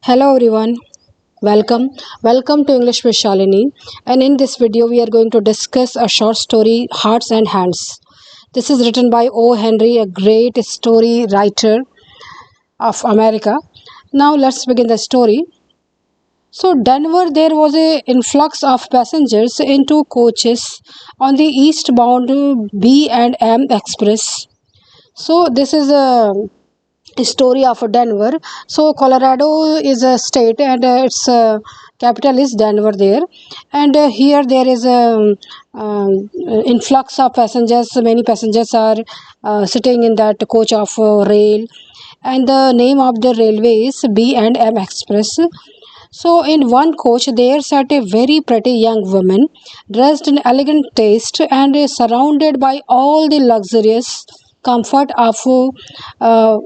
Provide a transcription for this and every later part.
Hello everyone, welcome to English with Shalini, and in this video we are going to discuss a short story, Hearts and Hands. This is written by O. Henry, a great story writer of America. Now let's begin the story. So Denver, there was a influx of passengers into coaches on the eastbound B&M Express. So this is a story of Denver. So Colorado is a state, and its capital is Denver there. And here there is a influx of passengers. Many passengers are sitting in that coach of rail, and the name of the railway is B&M Express. So in one coach there sat a very pretty young woman, dressed in elegant taste and surrounded by all the luxurious comfort of uh,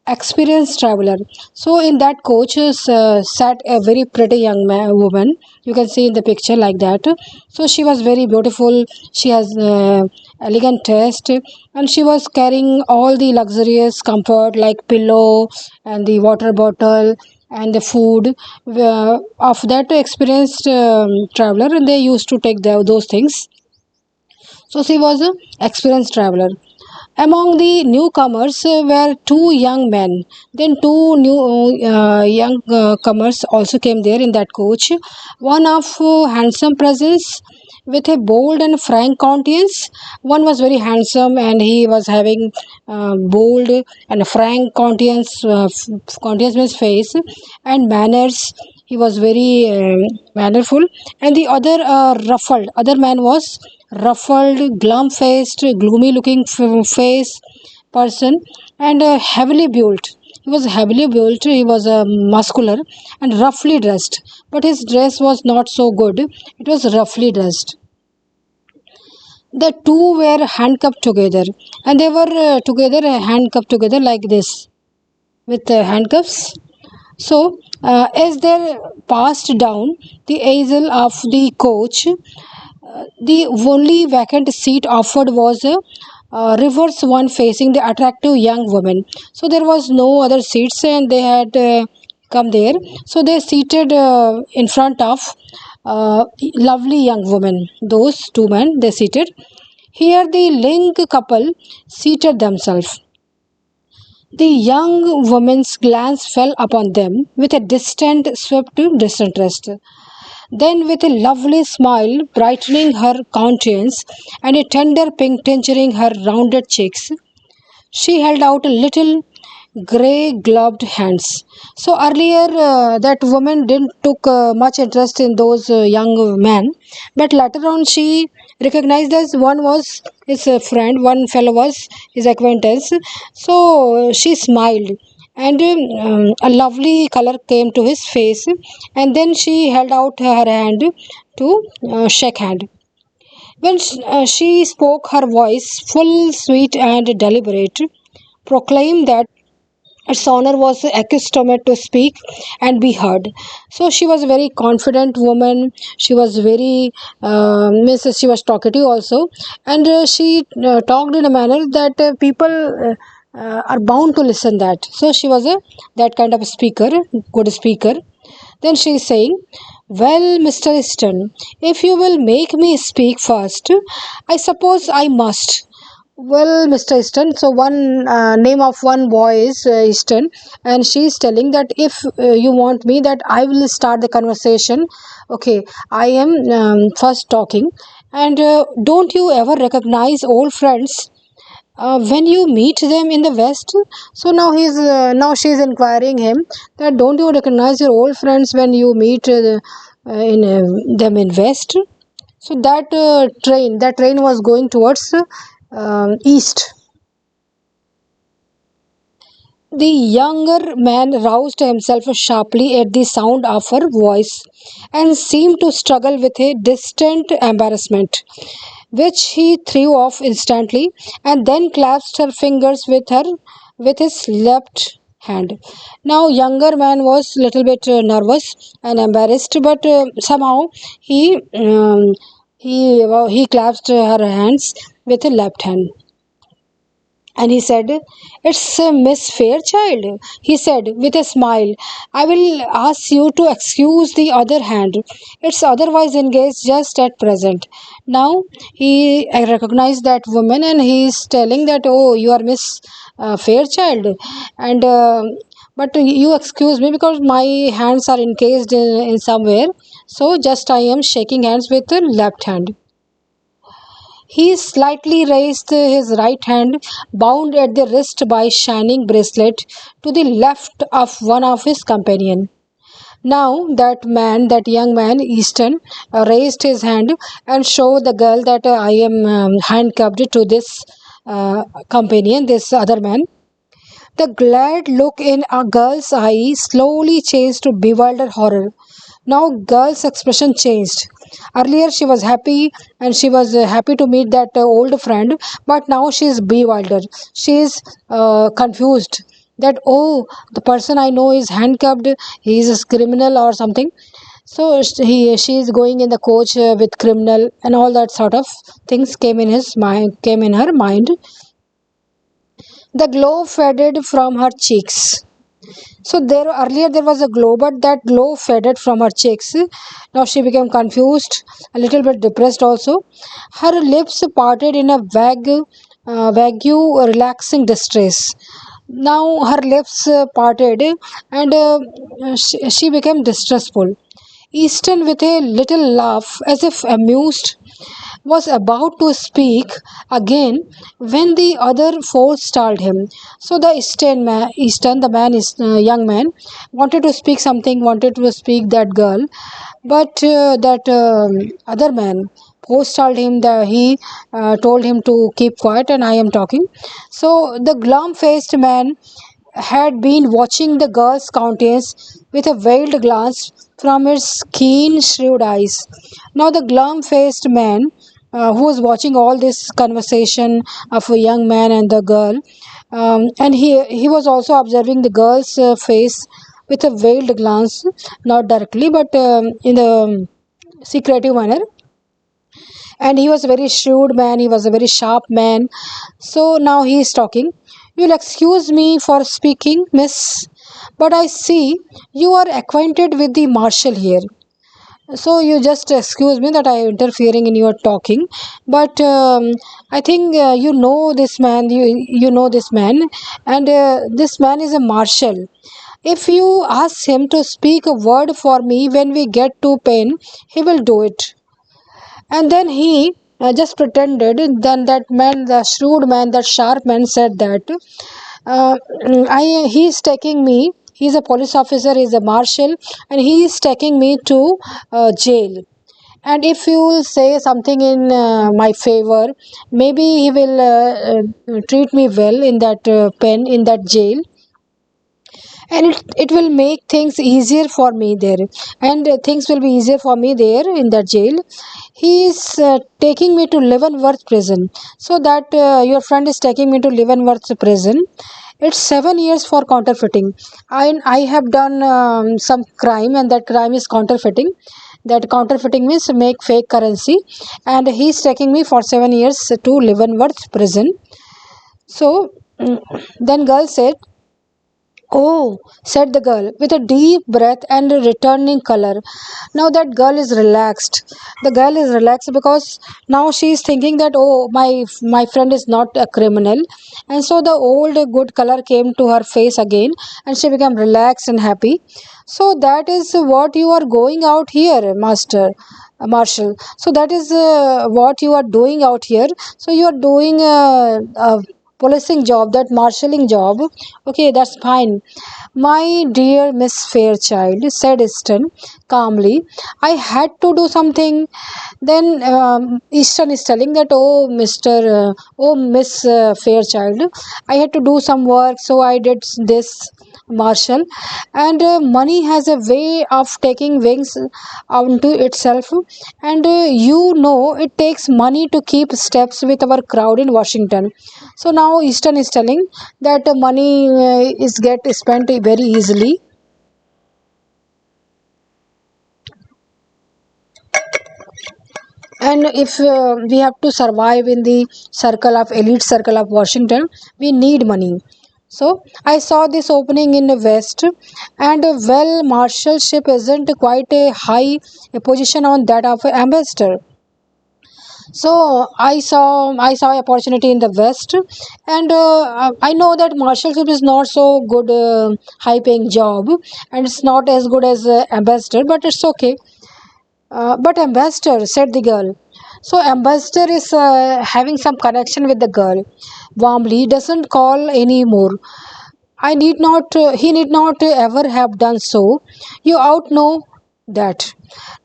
experienced traveler. So in that coach sat a very pretty woman. You can see in the picture like that. So she was very beautiful. She has elegant taste, and she was carrying all the luxurious comfort like pillow and the water bottle and the food of that experienced traveler, and they used to take those things. So she was an experienced traveler. Among the newcomers were two young men. Then two new young comers also came there in that coach. One of handsome presence with a bold and frank countenance. One was very handsome and he was having bold and frank countenance. Countenance means face and manners. He was very mannerful. And the other ruffled. Other man was ruffled, glum faced, gloomy looking face person, and heavily built. He was heavily built, he was muscular and roughly dressed, but his dress was not so good, it was roughly dressed. The two were handcuffed together, and they were handcuffed together like this with handcuffs. So, as they passed down the aisle of the coach, the only vacant seat offered was a reverse one facing the attractive young woman. So there was no other seats, and they had come there. So they seated in front of lovely young woman. Those two men they seated. Here the link couple seated themselves. The young woman's glance fell upon them with a distant, swift disinterest. Then, with a lovely smile brightening her countenance and a tender pink tincturing her rounded cheeks, she held out a little grey gloved hands. So earlier, that woman didn't took much interest in those young men, but later on she recognized as one was his friend, one fellow was his acquaintance. So she smiled, and a lovely color came to his face, and then she held out her hand to shake hand. When she spoke, her voice, full, sweet, and deliberate, proclaimed that its owner was accustomed to speak and be heard. So she was a very confident woman. She was very, she was talkative also, and she talked in a manner that people are bound to listen. That so she was a that kind of a speaker, good speaker. Then she is saying, "Well, Mr. Easton, if you will make me speak first, I suppose I must." Well, Mr. Easton, so one name of one boy is Easton, and she is telling that if you want me, that I will start the conversation. Okay, I am first talking, and don't you ever recognize old friends when you meet them in the West? So now she is inquiring him that don't you recognize your old friends when you meet in them in West? So that train was going towards east. The younger man roused himself sharply at the sound of her voice and seemed to struggle with a distant embarrassment, which he threw off instantly, and then clasped her fingers with his left hand. Now, younger man was little bit nervous and embarrassed, but somehow he he clasped her hands with a left hand. And he said, "It's Miss Fairchild," he said with a smile. "I will ask you to excuse the other hand. It's otherwise engaged just at present." Now he recognized that woman and he is telling that, "Oh, you are Miss Fairchild. And but you excuse me because my hands are encased in somewhere. So just I am shaking hands with the left hand." He slightly raised his right hand, bound at the wrist by shining bracelet, to the left of one of his companion. Now that young man, Easton, raised his hand and showed the girl that I am handcuffed to this companion, this other man. The glad look in a girl's eye slowly changed to bewildered horror. Now, girl's expression changed. Earlier, she was happy and she was happy to meet that old friend, but now she is bewildered. She is confused that, oh, the person I know is handcuffed, he is a criminal or something. So she is going in the coach with criminal and all that sort of things came in her mind. The glow faded from her cheeks. So there earlier there was a glow, but that glow faded from her cheeks. Now she became confused, a little bit depressed also. Her lips parted in a vague, relaxing distress. Now her lips parted, and she became distressful. Easton, with a little laugh, as if amused, was about to speak again when the other forestalled him. So the man, is young man, wanted to speak something, wanted to speak that girl, but that other man forestalled him. That he told him to keep quiet, and I am talking. So the glum-faced man had been watching the girl's countenance with a veiled glance from its keen, shrewd eyes. Now, the glum faced man who was watching all this conversation of a young man and the girl, and he was also observing the girl's face with a veiled glance, not directly, but in the secretive manner. And he was a very shrewd man, he was a very sharp man. So now he is talking. "You'll excuse me for speaking, miss, but I see you are acquainted with the marshal here. So you just excuse me that I am interfering in your talking, but I think you know this man. You know this man, and this man is a marshal. If you ask him to speak a word for me when we get to pen, he will do it." And then he just pretended. Then that man, the shrewd man, that sharp man, said that he is taking me. He's a police officer. He's a marshal, and he is taking me to jail. And if you will say something in my favor, maybe he will treat me well in that pen, in that jail, and it will make things easier for me there, and things will be easier for me there in that jail. He is taking me to Leavenworth prison. So that your friend is taking me to Leavenworth prison. It's 7 years for counterfeiting. I have done some crime, and that crime is counterfeiting. That counterfeiting means make fake currency, and he's taking me for 7 years to Leavenworth prison. So then girl said, "Oh," said the girl with a deep breath and a returning color. Now that girl is relaxed. The girl is relaxed because now she is thinking that, oh, my friend is not a criminal. And so the old good color came to her face again, and she became relaxed and happy. "So that is what you are going out here, Master Marshal. So that is what you are doing out here. So you are doing a policing job, that marshalling job. Okay, that's fine." "My dear Miss Fairchild," said Easton calmly, "I had to do something." Then Easton is telling that, oh, Miss Fairchild, "I had to do some work, so I did this, Marshall. And money has a way of taking wings onto itself, and you know it takes money to keep steps with our crowd in Washington." So now Easton is telling that money is get spent very easily, And if we have to survive in the circle of elite circle of Washington, we need money. So I saw this opening in the west, and well, marshalship isn't quite a high position on that of an ambassador. So I saw opportunity in the west, and I know that marshalship is not so good, high paying job, and it's not as good as ambassador, but it's okay. But ambassador, said the girl. So ambassador is having some connection with the girl. Warmly doesn't call anymore. I need not. He need not ever have done so. You out know that.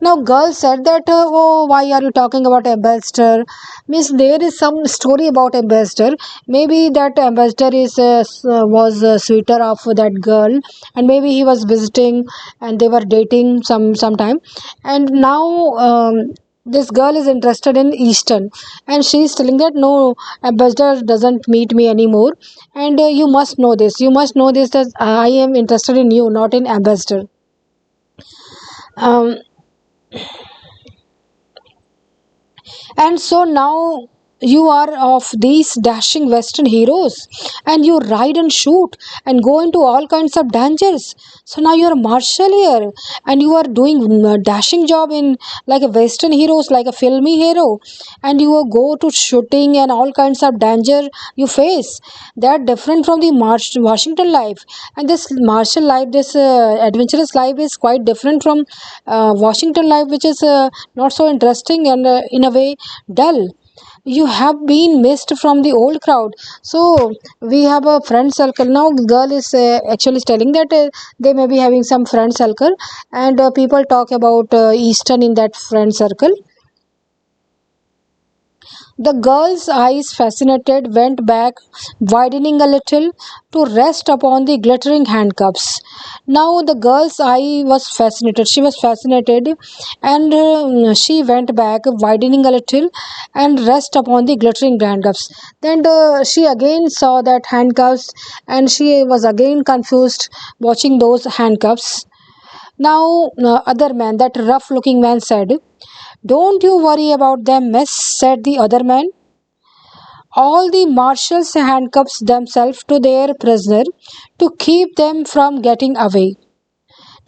Now, girl said that. Oh, why are you talking about ambassador? Means there is some story about ambassador. Maybe that ambassador is was a sweeter of that girl, and maybe he was visiting, and they were dating sometime, and now. This girl is interested in Eastern, and she is telling that no, ambassador doesn't meet me anymore, and you must know this. You must know this, that I am interested in you, not in ambassador. Um, and so now you are of these dashing western heroes, and you ride and shoot and go into all kinds of dangers. So now you are marshal here, and you are doing a dashing job in like a western heroes, like a filmy hero, and you will go to shooting and all kinds of danger you face. That different from the Washington life, and this martial life, this adventurous life is quite different from Washington life, which is not so interesting and in a way dull. You have been missed from the old crowd. So we have a friend circle now. Girl is actually telling that they may be having some friend circle, and people talk about Eastern in that friend circle. The girl's eyes, fascinated, went back, widening a little to rest upon the glittering handcuffs. Now the girl's eye was fascinated. She was fascinated, and she went back, widening a little, and rest upon the glittering handcuffs. Then she again saw that handcuffs, and she was again confused, watching those handcuffs. Now, other man, that rough looking man said, "Don't you worry about them, miss," said the other man. All the marshals handcuffs themselves to their prisoner to keep them from getting away.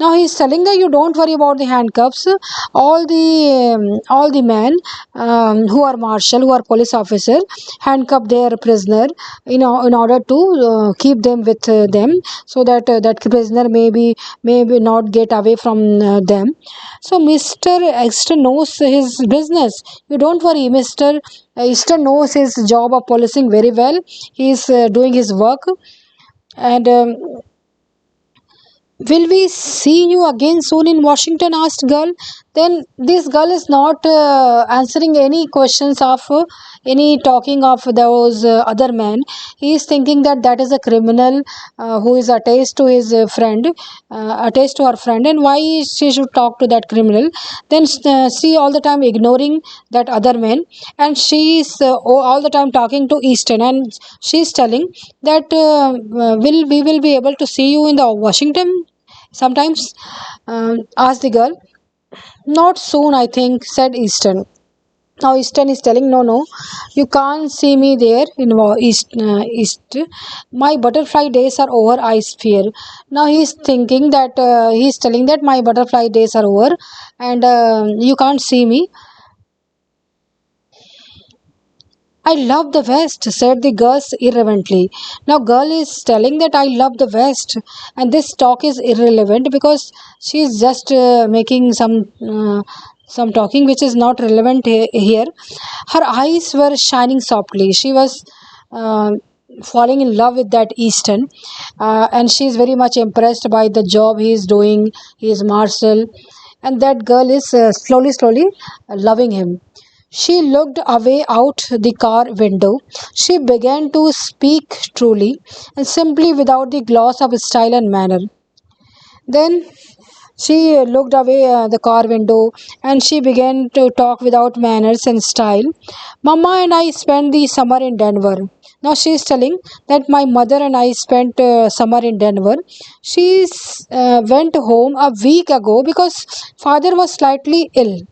Now he's telling that you don't worry about the handcuffs. All the men who are marshal, who are police officer, handcuff their prisoner in order to keep them with them, so that that prisoner maybe not get away from them. So Mr. Exton knows his business. You don't worry, Mr. Easton knows his job of policing very well. He is doing his work, and will we see you again soon in Washington? Asked girl. Then this girl is not answering any questions of any talking of those other men. He is thinking that that is a criminal who is attached to his friend, attached to her friend, and why she should talk to that criminal. Then she all the time ignoring that other man, and she is all the time talking to Easton, and she is telling that will we will be able to see you in the Washington sometimes? Asked the girl. Not soon, I think, said Easton. Now Easton is telling, no, no, you can't see me there in East. My butterfly days are over, I fear. Now he's thinking that he's telling that my butterfly days are over, and you can't see me. I love the West, said the girl irrelevantly. Now, girl is telling that I love the West, and this talk is irrelevant because she is just making some talking which is not relevant here. Her eyes were shining softly. She was falling in love with that Easton, and she is very much impressed by the job he is doing. He is marshal, and that girl is slowly loving him. She looked away out the car window. She began to speak truly and simply without the gloss of style and manner. Then she looked away the car window, and she began to talk without manners and style. Mama and I spent the summer in Denver. Now she is telling that my mother and I spent summer in Denver. She went home a week ago because father was slightly ill.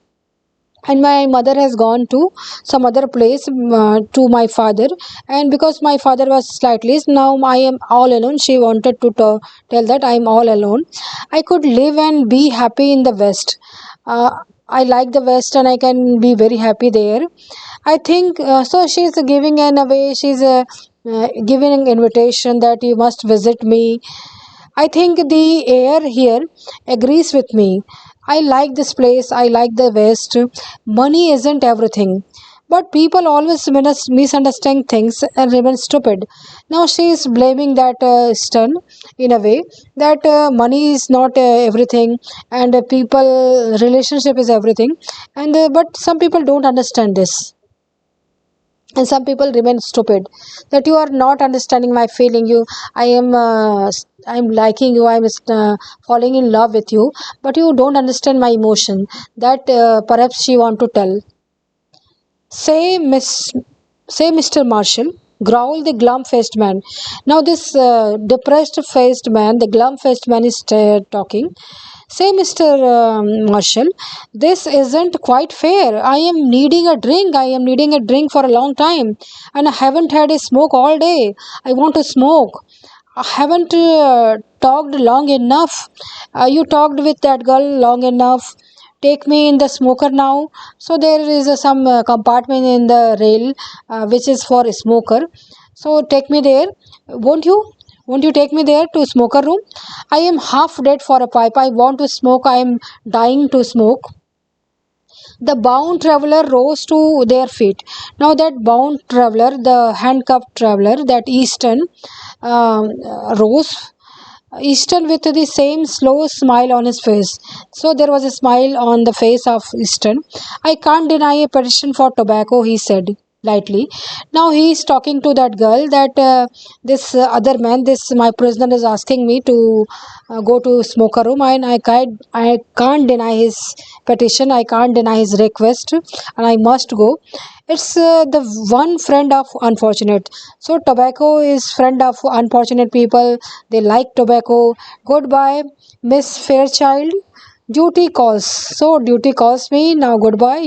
and my mother has gone to some other place to my father, and because my father was slightly, now I am all alone. She wanted to tell that I am all alone. I could live and be happy in the west. uh, I like the west and I can be very happy there, I think. So she's giving an away, she's giving an invitation that you must visit me. I think the air here agrees with me. I like this place, I like the West. Money isn't everything. But people always misunderstand things and remain stupid. Now she is blaming that stun in a way that money is not everything, and people relationship is everything. And but some people don't understand this, and some people remain stupid, that you are not understanding my feeling. I am I'm liking you, I'm falling in love with you, but you don't understand my emotion, that perhaps she want to tell. Say, say, Mr. Marshall, growled the glum-faced man. Now this depressed-faced man, the glum-faced man, is talking. Say, Mr. Marshall, this isn't quite fair. I am needing a drink. I am needing a drink for a long time, and I haven't had a smoke all day. I want to smoke. I haven't talked long enough. You talked with that girl long enough. Take me in the smoker now. So there is some compartment in the rail which is for a smoker. So take me there, won't you? Won't you take me there to smoker room? I am half dead for a pipe. I want to smoke. I am dying to smoke. The bound traveler rose to their feet. Now that bound traveler, the handcuffed traveler, that Easton, rose. Easton with the same slow smile on his face. So there was a smile on the face of Easton. I can't deny a petition for tobacco, he said lightly. Now he is talking to that girl, that this other man, this my prisoner is asking me to go to smoker room, and I can't deny his petition, I can't deny his request, and I must go. It's the one friend of unfortunate. So tobacco is friend of unfortunate people. They like tobacco. Goodbye, Miss Fairchild. Duty calls. So duty calls me now. Goodbye.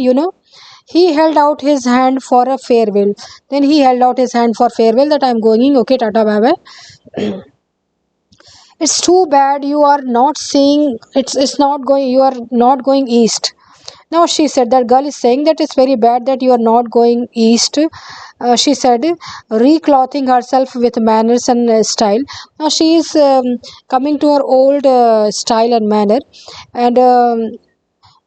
He held out his hand for a farewell. Then he held out his hand for farewell, that I'm going. Okay, tata, bye bye. It's too bad you are not seeing. It's not going. You are not going east. Now she said, that girl is saying that it's very bad that you are not going east. She said, reclothing herself with manners and style. Now she is coming to her old style and manner, and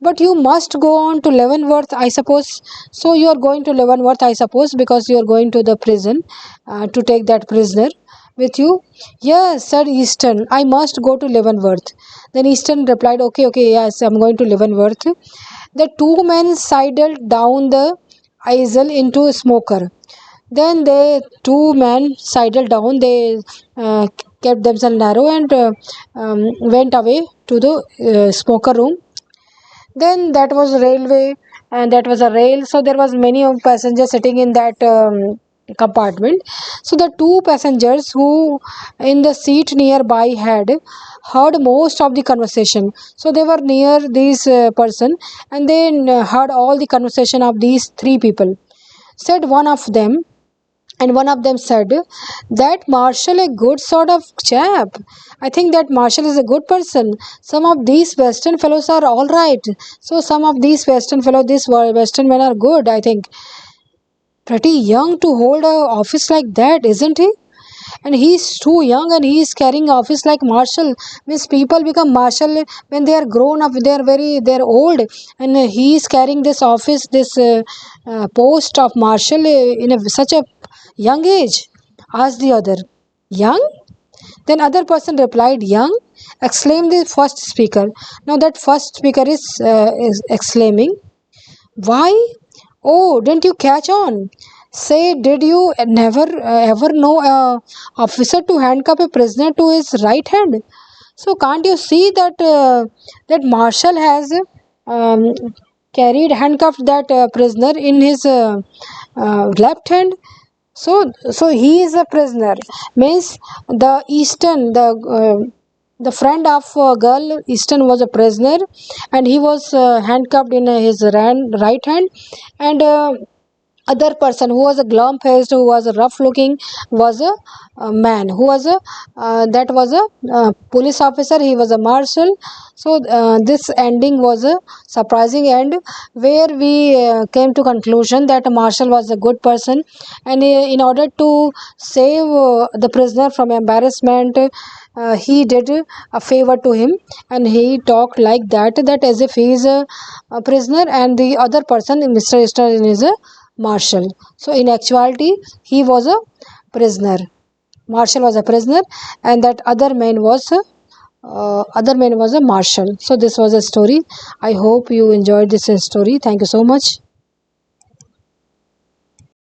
but you must go on to Leavenworth, I suppose. So you are going to Leavenworth, I suppose, because you are going to the prison to take that prisoner with you. Yes, said Easton, I must go to Leavenworth. Then Easton replied, okay, okay, yes, I'm going to Leavenworth. The two men sidled down the aisle into a smoker. Then the two men sidled down, they kept themselves narrow, and went away to the smoker room. Then that was railway, and that was a rail, so there was many of passengers sitting in that compartment. So the two passengers who in the seat nearby had heard most of the conversation. So they were near this person, and they heard all the conversation of these three people. Said one of them, and one of them said, that Marshall a good sort of chap. I think that Marshall is a good person. Some of these western fellows are all right. So some of these western fellows, these western men are good, I think. Pretty young to hold a office like that, isn't he? And he's too young, and he's carrying office like Marshall. Means people become Marshall when they are grown up, they're old, and he is carrying this office, this post of Marshall in such a young age. Asked the other. Young? Then other person replied, young? Exclaimed the first speaker. Now that first speaker is exclaiming, why? Oh, didn't you catch on? Say, did you never ever know a officer to handcuff a prisoner to his right hand? So can't you see that that Marshall has um, carried handcuffed that prisoner in his left hand? So he is a prisoner. Means the Eastern, the The friend of girl Easton was a prisoner, and he was handcuffed in his right hand, and other person who was a glum faced, who was a rough looking, was a man who was a that was a police officer. He was a marshal. So this ending was a surprising end, where we came to conclusion that marshal was a good person, and in order to save the prisoner from embarrassment, he did a favor to him, and he talked like that as if he is a prisoner, and the other person, Mr. Easton, is a marshal. So in actuality, he was a prisoner. Marshal was a prisoner, and that other man was a marshal. So this was a story. I hope you enjoyed this story. Thank you so much.